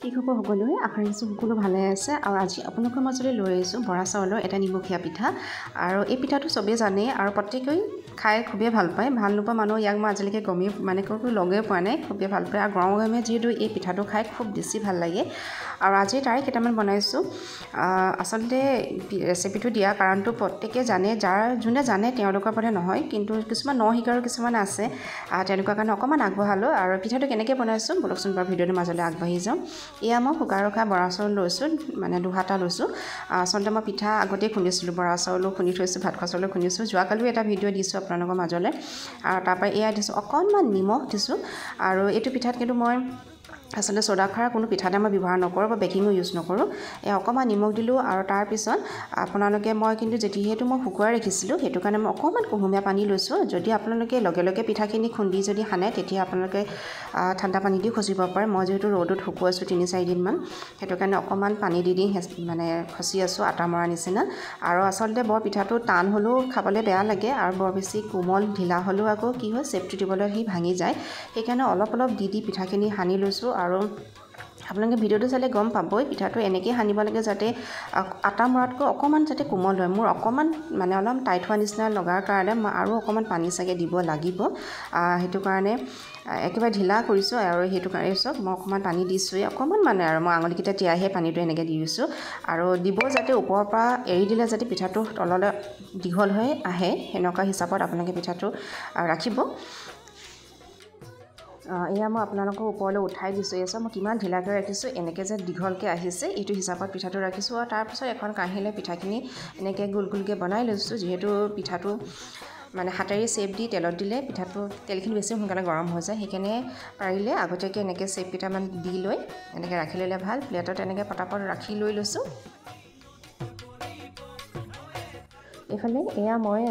কি খবৰ সকলোৰে আশা ৰাখিছোঁ সকলো ভালে আছে আৰু আজি আপোনালোকৰ মাজলৈ লৈ আহিছোঁ বৰা চাউলৰ এটা নিমখীয়া পিঠা আৰু এই পিঠাটো চবেই জানে আৰু প্ৰত্যেকেই খাই খুবেই ভাল পায় ভাল নোপোৱা মানুহ ইয়াক মই আজিলৈকে গমেই মানে কোনো লগেই পোৱা নাই খুবেই ভাল পায় আৰু গৰমে গৰমে যিহেতু এই পিঠাটো খাই খুব বেছি ভাল লাগে আৰু আজি তাৰে কেইটামান বনাইছোঁ আচলতে ৰেচিপিটো দিয়া কাৰণটো প্ৰত্যেকে জানে যোনে জানে তেওঁলোকৰ পৰা নহয় কিন্তু কিছুমান শিকাৰু কিছুমান আছে তেওঁলোকৰ কাৰণে অকণমান আগবঢ়ালোঁ আৰু পিঠাটো কেনেকৈ বনাইছোঁ বলকচোন বাৰু ভিডিঅ'টোৰ মাজলৈ আগবাঢ়ি যাওঁ এয়া মই শুকাই ৰখা বৰা চাউল লৈছোঁ মানে দুহাটা লৈছোঁ আচলতে মই পিঠা আগতেই খুন্দিছিলোঁ বৰা চাউলো খুন্দি থৈছোঁ ভাত খোৱা চাউলো খুন্দিছোঁ যোৱাকালিও এটা ভিডিঅ' দিছোঁ আপোনালোকৰ মাজলৈ আৰু তাৰপৰা এয়া দিছোঁ অকণমান নিমখ দিছোঁ আৰু এইটো পিঠাত কিন্তু মই আচলতে চ'ডা খাৰ কোনো পিঠাতে মই ব্যৱহাৰ নকৰোঁ বা বেকিঙো ইউজ নকৰোঁ অকণমান নিমখ দিলোঁ আৰু তাৰপিছত আপোনালোকে মই কিন্তু যিহেতু মই শুকুৱাই ৰাখিছিলোঁ সেইটো কাৰণে মই অকণমান কুহুমীয়া পানী লৈছোঁ যদি আপোনালোকে লগে লগে পিঠাখিনি খুন্দি যদি সানে তেতিয়া আপোনালোকে ঠাণ্ডা পানী দি খচিব পাৰে মই যিহেতু ৰ'দত শুকুৱাইছোঁ 3-4 দিনমান সেইটো কাৰণে অকণমান পানী দি মানে খচি আছোঁ আটা মৰা নিচিনা আৰু আচলতে বৰ পিঠাটো টান হ'লেও খাবলৈ বেয়া লাগে আৰু বৰ বেছি কোমল ঢিলা হ'লেও আকৌ কি হয় চেপটো দিবলৈ সি ভাঙি যায় সেইকাৰণে অলপ অলপ দি পিঠাখিনি সানি লৈছোঁ আৰু আপোনালোকে ভিডিঅ'টো চালে গম পাবই পিঠাটো এনেকৈ সানিব লাগে যাতে আটা মৰাতকৈ অকণমান যাতে কোমল হয় মোৰ অকণমান মানে অলপ টাইট হোৱা নিচিনা লগাৰ কাৰণে মই আৰু অকণমান পানী চাগে দিব লাগিব সেইটো কাৰণে একেবাৰে ঢিলা কৰিছোঁ আৰু সেইটো কাৰণে চব মই অকণমান পানী দিছোঁৱেই অকণমান মানে আৰু মই আঙুলিকেইটা তিয়াইহে পানীটো এনেকৈ দি দিছোঁ আৰু দিব যাতে ওপৰৰ পৰা এৰি দিলে যাতে পিঠাটো তললৈ দীঘল হৈ আহে সেনেকুৱা হিচাপত আপোনালোকে পিঠাটো ৰাখিব এয়া মই আপোনালোকৰ ওপৰলৈ উঠাই দিছোঁ এয়া মই কিমান ঢিলাকৈ ৰাখিছোঁ এনেকৈ যে দীঘলকৈ আহিছে এইটো হিচাপত পিঠাটো ৰাখিছোঁ আৰু তাৰপিছত এখন কাঁহীলৈ পিঠাখিনি এনেকৈ গোল গোলকৈ বনাই লৈছোঁ যিহেতু পিঠাটো মানে হাতেৰে চেপ দি তেলত দিলে পিঠাটো তেলখিনি বেছি সোনকালে গৰম হৈ যায় সেইকাৰণে পাৰিলে আগতীয়াকৈ এনেকৈ চেপ কেইটামান দি লৈ এনেকৈ ৰাখি ল'লে ভাল প্লেটত এনেকৈ পটাপট ৰাখি লৈ লৈছোঁ এইফালে এয়া মই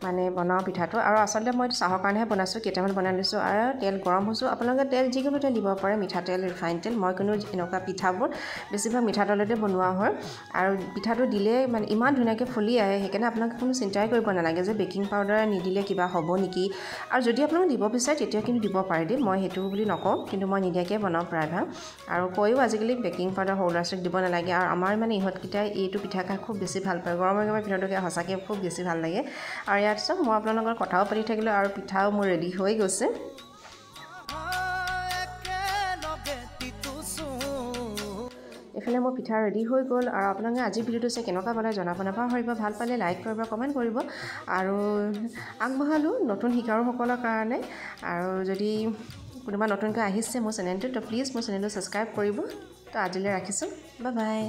মানে বনাওঁ পিঠাটো আৰু আচলতে মই চাহৰ কাৰণেহে বনাইছোঁ কেইটামান বনাই লৈছোঁ আৰু তেল গৰম হৈছোঁ আপোনালোকে তেল যিকোনো তেল দিব পাৰে মিঠাতেল ৰিফাইন তেল মই কোনো এনেকুৱা পিঠাবোৰ বেছিভাগ মিঠাতেলতে বনোৱা হয় আৰু পিঠাটো দিলে মানে ইমান ধুনীয়াকৈ ফুলি আহে সেইকাৰণে আপোনালোকে কোনো চিন্তাই কৰিব নালাগে যে বেকিং পাউডাৰ নিদিলে কিবা হ'ব নেকি আৰু যদি আপোনালোকে দিব বিচাৰে তেতিয়া কিন্তু দিব পাৰে দেই মই সেইটো বুলি নকওঁ কিন্তু মই নিদিয়াকৈ বনাওঁ প্ৰায়ভাগ আৰু কৈও আজিকালি বেকিং পাউডাৰ সৰু ল'ৰা ছোৱালীক দিব নালাগে আৰু আমাৰ মানে ইহঁতকেইটাই এইটো পিঠা খাই খুব বেছি ভাল পায় গৰমে গৰমে পিঠাটোকে সঁচাকৈ খুব বেছি ভাল লাগে আৰু ইয়াত চব মই আপোনালোকৰ কথাও পাতি থাকিলোঁ আৰু পিঠাও মোৰ ৰেডি হৈ গৈছে এইফালে মোৰ পিঠা ৰেডি হৈ গ'ল আৰু আপোনালোকে আজি ভিডিঅ'টো চাই কেনেকুৱা পালে জনাব নাপাহৰিব ভাল পালে লাইক কৰিব কমেণ্ট কৰিব আৰু আগবঢ়ালোঁ নতুন শিকাৰুসকলৰ কাৰণে আৰু যদি কোনোবা নতুনকৈ আহিছে মোৰ চেনেলটো তো প্লিজ মোৰ চেনেলটো ছাবস্ক্ৰাইব কৰিব তো আজিলৈ ৰাখিছোঁ বাই বাই